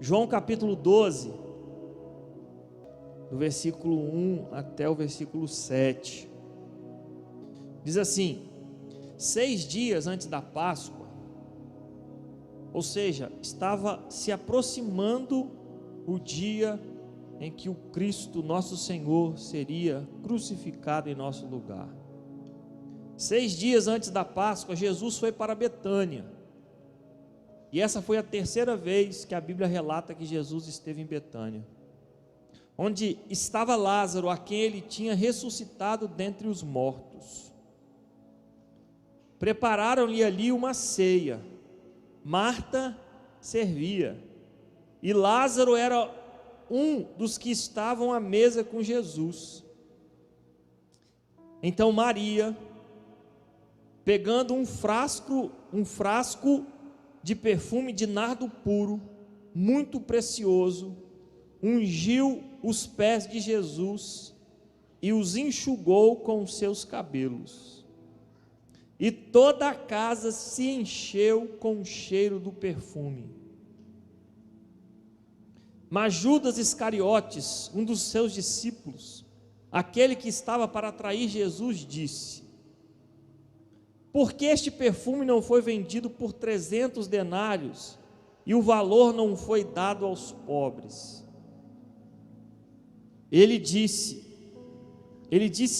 João capítulo 12, do versículo 1 até o versículo 7. Diz assim: 6 dias antes da Páscoa, ou seja, estava se aproximando o dia em que o Cristo, nosso Senhor, seria crucificado em nosso lugar. 6 dias antes da Páscoa, Jesus foi para Betânia. E essa foi a terceira vez que a Bíblia relata que Jesus esteve em Betânia, onde estava Lázaro, a quem ele tinha ressuscitado dentre os mortos. Prepararam-lhe ali uma ceia. Marta servia, e Lázaro era um dos que estavam à mesa com Jesus. Então Maria, pegando um frasco de perfume de nardo puro, muito precioso, ungiu os pés de Jesus e os enxugou com os seus cabelos. E toda a casa se encheu com o cheiro do perfume. Mas Judas Iscariotes, um dos seus discípulos, aquele que estava para trair Jesus, disse: por que este perfume não foi vendido por 300 denários e o valor não foi dado aos pobres? Ele disse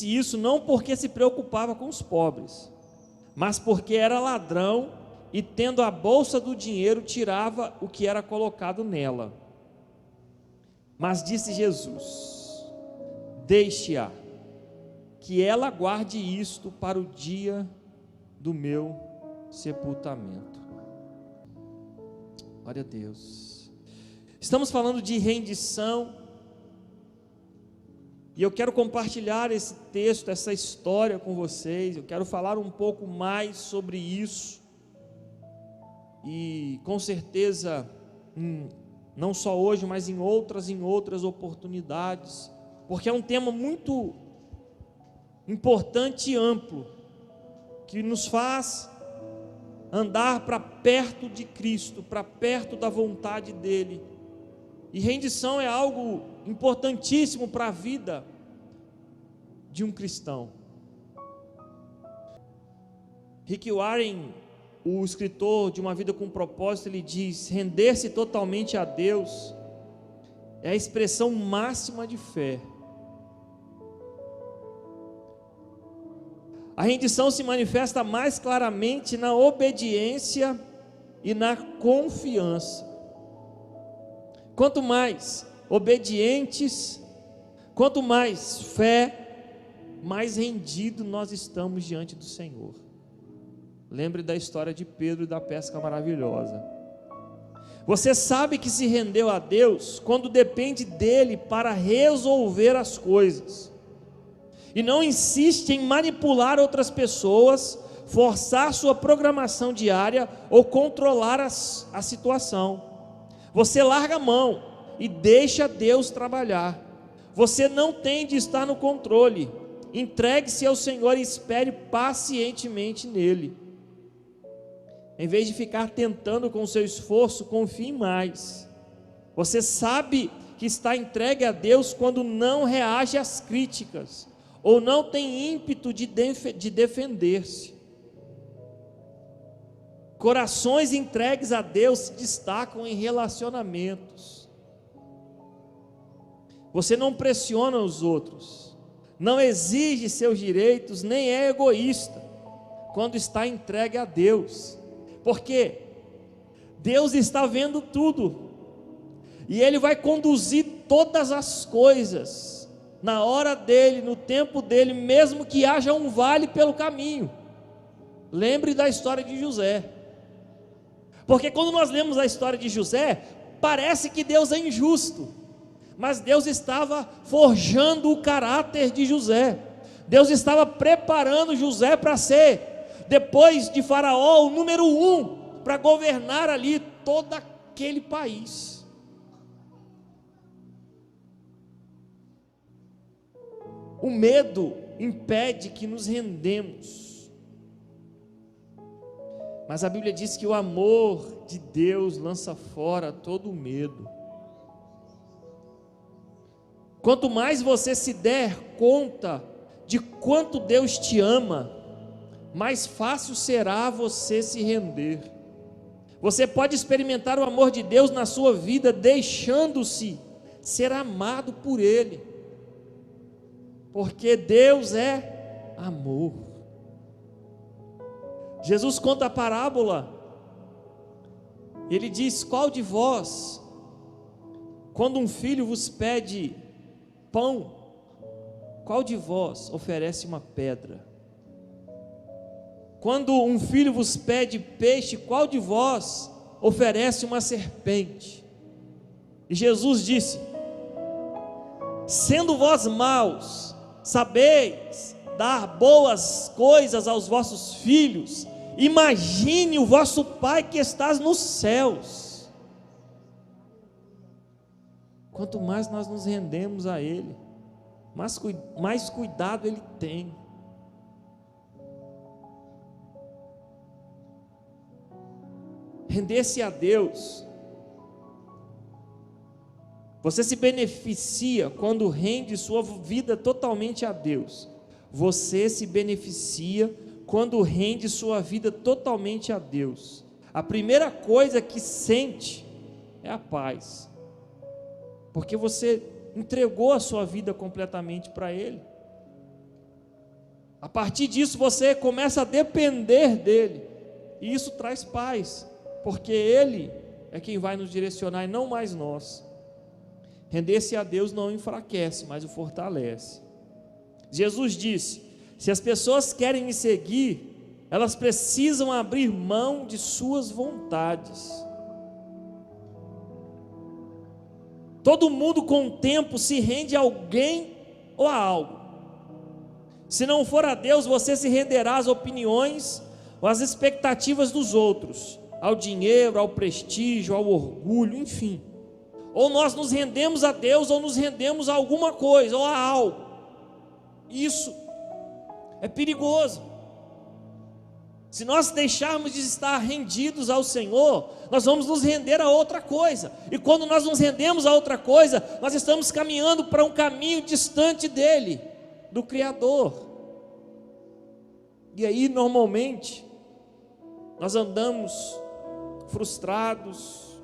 isso não porque se preocupava com os pobres, mas porque era ladrão e, tendo a bolsa do dinheiro, tirava o que era colocado nela. Mas disse Jesus: deixe-a, que ela guarde isto para o dia do meu sepultamento. Glória a Deus. Estamos falando de rendição, e eu quero compartilhar esse texto, essa história com vocês. Eu quero falar um pouco mais sobre isso, e com certeza, não só hoje, mas em outras oportunidades, porque é um tema muito importante e amplo, que nos faz andar para perto de Cristo, para perto da vontade dEle. E rendição é algo importantíssimo para a vida de um cristão. Rick Warren, o escritor de Uma Vida com Propósito, ele diz: render-se totalmente a Deus é a expressão máxima de fé. A rendição se manifesta mais claramente na obediência e na confiança. Quanto mais obedientes, quanto mais fé, mais rendido nós estamos diante do Senhor. Lembre da história de Pedro e da pesca maravilhosa. Você sabe que se rendeu a Deus quando depende dele para resolver as coisas, e não insiste em manipular outras pessoas, forçar sua programação diária ou controlar a situação. Você larga a mão e deixa Deus trabalhar. Você não tem de estar no controle. Entregue-se ao Senhor e espere pacientemente nele. Em vez de ficar tentando com o seu esforço, confie mais. Você sabe que está entregue a Deus quando não reage às críticas, ou não tem ímpeto de defender-se. Corações entregues a Deus se destacam em relacionamentos. Você não pressiona os outros, não exige seus direitos, nem é egoísta quando está entregue a Deus, porque Deus está vendo tudo, e Ele vai conduzir todas as coisas na hora dEle, no tempo dEle, mesmo que haja um vale pelo caminho. Lembre da história de José, porque quando nós lemos a história de José, parece que Deus é injusto, mas Deus estava forjando o caráter de José. Deus estava preparando José para ser, depois de Faraó, o número 1, para governar ali todo aquele país. O medo impede que nos rendemos. Mas a Bíblia diz que o amor de Deus lança fora todo o medo. Quanto mais você se der conta de quanto Deus te ama, mais fácil será você se render. Você pode experimentar o amor de Deus na sua vida, deixando-se ser amado por Ele, porque Deus é amor. Jesus conta a parábola, Ele diz: qual de vós, quando um filho vos pede pão, qual de vós oferece uma pedra? Quando um filho vos pede peixe, qual de vós oferece uma serpente? E Jesus disse: sendo vós maus, sabeis dar boas coisas aos vossos filhos, imagine o vosso Pai que estás nos céus. Quanto mais nós nos rendemos a Ele, mais cuidado Ele tem. Render-se a Deus, você se beneficia quando rende sua vida totalmente a Deus. Você se beneficia quando rende sua vida totalmente a Deus. A primeira coisa que sente é a paz, porque você entregou a sua vida completamente para Ele. A partir disso você começa a depender dEle, e isso traz paz, porque Ele é quem vai nos direcionar e não mais nós. Render-se a Deus não enfraquece, mas o fortalece. Jesus disse: se as pessoas querem me seguir, elas precisam abrir mão de suas vontades. Todo mundo com o tempo se rende a alguém ou a algo. Se não for a Deus, você se renderá às opiniões ou às expectativas dos outros, ao dinheiro, ao prestígio, ao orgulho, enfim. Ou nós nos rendemos a Deus, ou nos rendemos a alguma coisa, ou a algo. Isso é perigoso. Se nós deixarmos de estar rendidos ao Senhor, nós vamos nos render a outra coisa. E quando nós nos rendemos a outra coisa, nós estamos caminhando para um caminho distante dEle, do Criador. E aí, normalmente, nós andamos frustrados,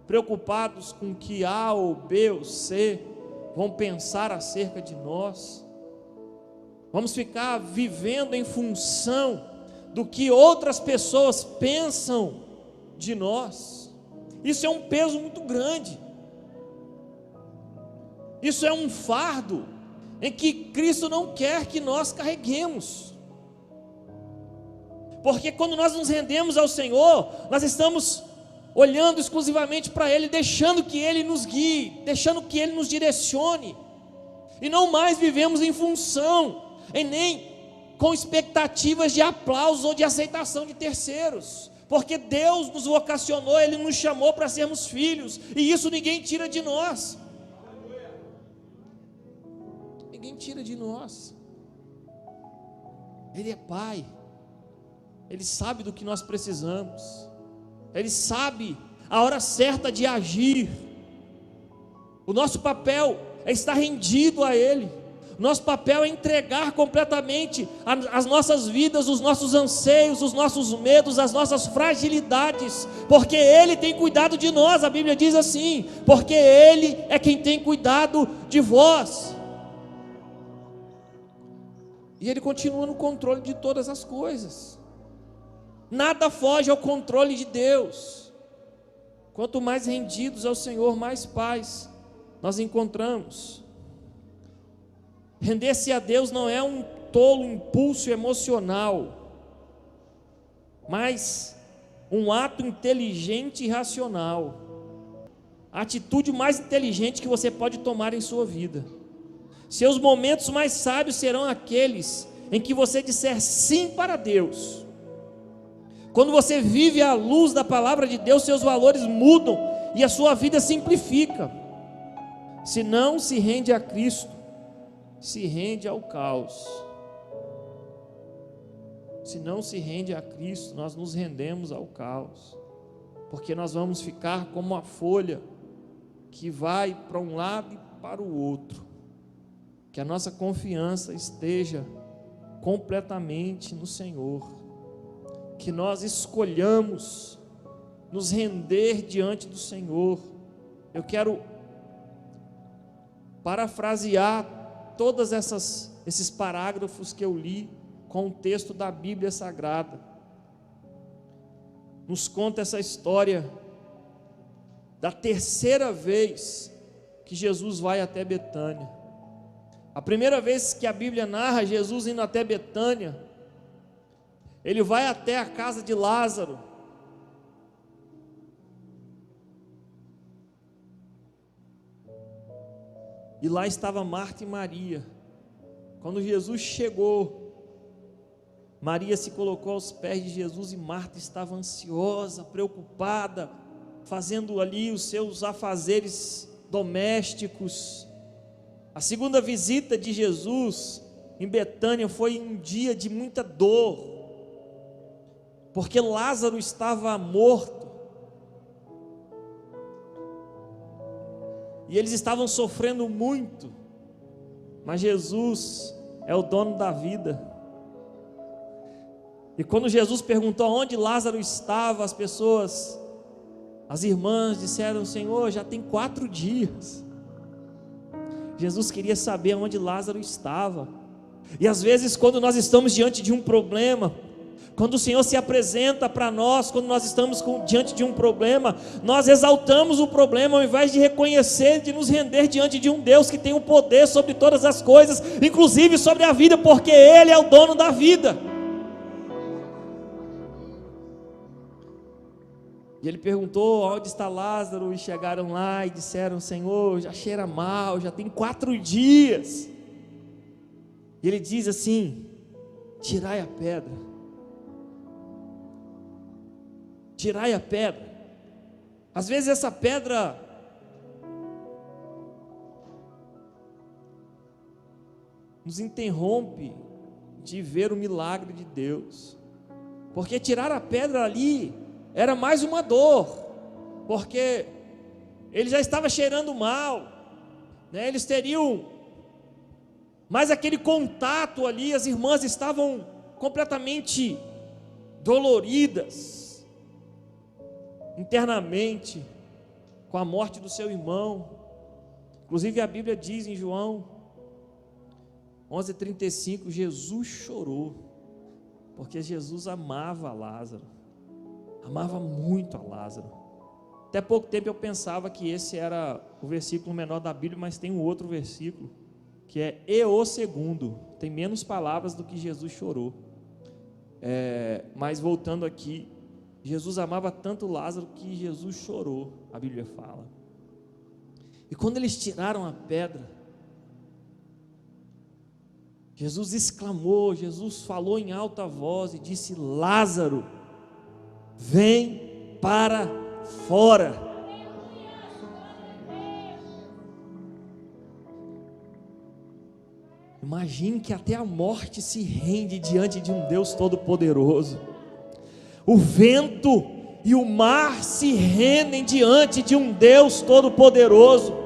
preocupados com o que A ou B ou C vão pensar acerca de nós. Vamos ficar vivendo em função do que outras pessoas pensam de nós. Isso é um peso muito grande. Isso é um fardo em que Cristo não quer que nós carreguemos. Porque quando nós nos rendemos ao Senhor, nós estamos olhando exclusivamente para Ele, deixando que Ele nos guie, deixando que Ele nos direcione, e não mais vivemos em função, e nem com expectativas de aplausos ou de aceitação de terceiros, porque Deus nos vocacionou, Ele nos chamou para sermos filhos, e isso ninguém tira de nós. Ninguém tira de nós. Ele é Pai, Ele sabe do que nós precisamos, Ele sabe a hora certa de agir. O nosso papel é estar rendido a Ele. Nosso papel é entregar completamente as nossas vidas, os nossos anseios, os nossos medos, as nossas fragilidades, porque Ele tem cuidado de nós. A Bíblia diz assim: porque Ele é quem tem cuidado de vós. E Ele continua no controle de todas as coisas. Nada foge ao controle de Deus. Quanto mais rendidos ao Senhor, mais paz nós encontramos. Render-se a Deus não é um tolo impulso emocional, mas um ato inteligente e racional. A atitude mais inteligente que você pode tomar em sua vida. Seus momentos mais sábios serão aqueles em que você disser sim para Deus. Quando você vive à luz da palavra de Deus, seus valores mudam e a sua vida simplifica. Se não se rende a Cristo, se rende ao caos. se não se rende a Cristo, nós nos rendemos ao caos, porque nós vamos ficar como uma folha que vai para um lado e para o outro. Que a nossa confiança esteja completamente no Senhor, que nós escolhamos nos render diante do Senhor. Eu quero parafrasear todos esses parágrafos que eu li com o texto da Bíblia Sagrada. Nos conta essa história da terceira vez que Jesus vai até Betânia. A primeira vez que a Bíblia narra Jesus indo até Betânia, ele vai até a casa de Lázaro. E lá estava Marta e Maria. Quando Jesus chegou, Maria se colocou aos pés de Jesus e Marta estava ansiosa, preocupada, fazendo ali os seus afazeres domésticos. A segunda visita de Jesus em Betânia foi um dia de muita dor, porque Lázaro estava morto, e eles estavam sofrendo muito, mas Jesus é o dono da vida. E quando Jesus perguntou onde Lázaro estava, as irmãs disseram: Senhor, já tem 4 dias. Jesus queria saber onde Lázaro estava. E às vezes, quando nós estamos diante de um problema, quando o Senhor se apresenta para nós, quando nós estamos diante de um problema, nós exaltamos o problema ao invés de reconhecer, de nos render diante de um Deus que tem o poder sobre todas as coisas, inclusive sobre a vida, porque Ele é o dono da vida. E ele perguntou: onde está Lázaro? E chegaram lá e disseram: Senhor, já cheira mal, já tem 4 dias. E ele diz assim: tirai a pedra. Tirai a pedra. Às vezes essa pedra nos interrompe de ver o milagre de Deus, porque tirar a pedra ali era mais uma dor, porque ele já estava cheirando mal, né? Eles teriam mais aquele contato ali, as irmãs estavam completamente doloridas internamente com a morte do seu irmão. Inclusive a Bíblia diz em João 11:35, Jesus chorou, porque Jesus amava Lázaro, amava muito a Lázaro. Até pouco tempo eu pensava que esse era o versículo menor da Bíblia, mas tem um outro versículo, que é e o segundo, tem menos palavras do que Jesus chorou. Mas voltando aqui, Jesus amava tanto Lázaro que Jesus chorou, a Bíblia fala. E quando eles tiraram a pedra, Jesus exclamou, Jesus falou em alta voz e disse: Lázaro, vem para fora. Imagine que até a morte se rende diante de um Deus todo-poderoso. O vento e o mar se rendem diante de um Deus todo-poderoso.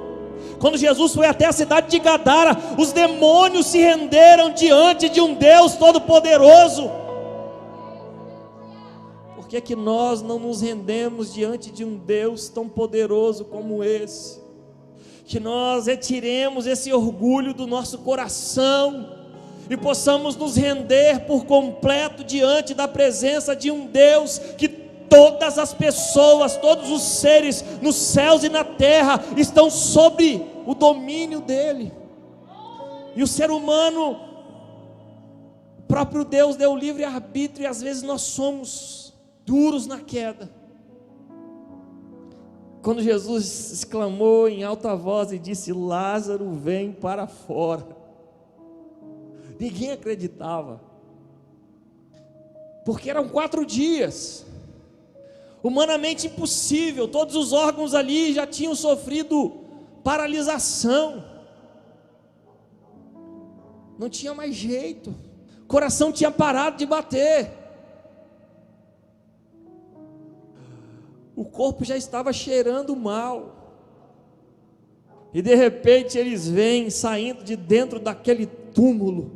Quando Jesus foi até a cidade de Gadara, os demônios se renderam diante de um Deus todo-poderoso. Por que que nós não nos rendemos diante de um Deus tão poderoso como esse? Que nós retiremos esse orgulho do nosso coração e possamos nos render por completo diante da presença de um Deus que todas as pessoas, todos os seres nos céus e na terra estão sob o domínio dele. E o ser humano, o próprio Deus deu livre arbítrio, e às vezes nós somos duros na queda. Quando Jesus exclamou em alta voz e disse: Lázaro, vem para fora, ninguém acreditava, porque eram 4 dias, humanamente impossível, todos os órgãos ali já tinham sofrido paralisação, não tinha mais jeito, O coração tinha parado de bater. O corpo já estava cheirando mal. E de repente eles veem saindo de dentro daquele túmulo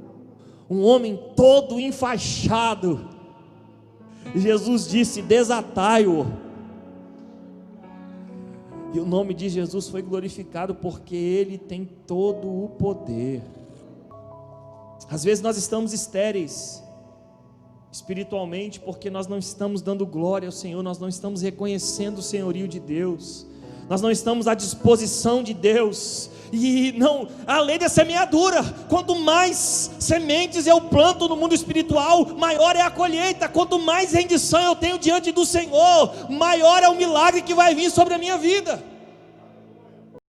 um homem todo enfaixado. E Jesus disse: desatai-o. E o nome de Jesus foi glorificado, porque Ele tem todo o poder. Às vezes nós estamos estéreis espiritualmente, porque nós não estamos dando glória ao Senhor, nós não estamos reconhecendo o senhorio de Deus, nós não estamos à disposição de Deus. E não, a lei da semeadura: quanto mais sementes eu planto no mundo espiritual, maior é a colheita. Quanto mais rendição eu tenho diante do Senhor, maior é o milagre que vai vir sobre a minha vida.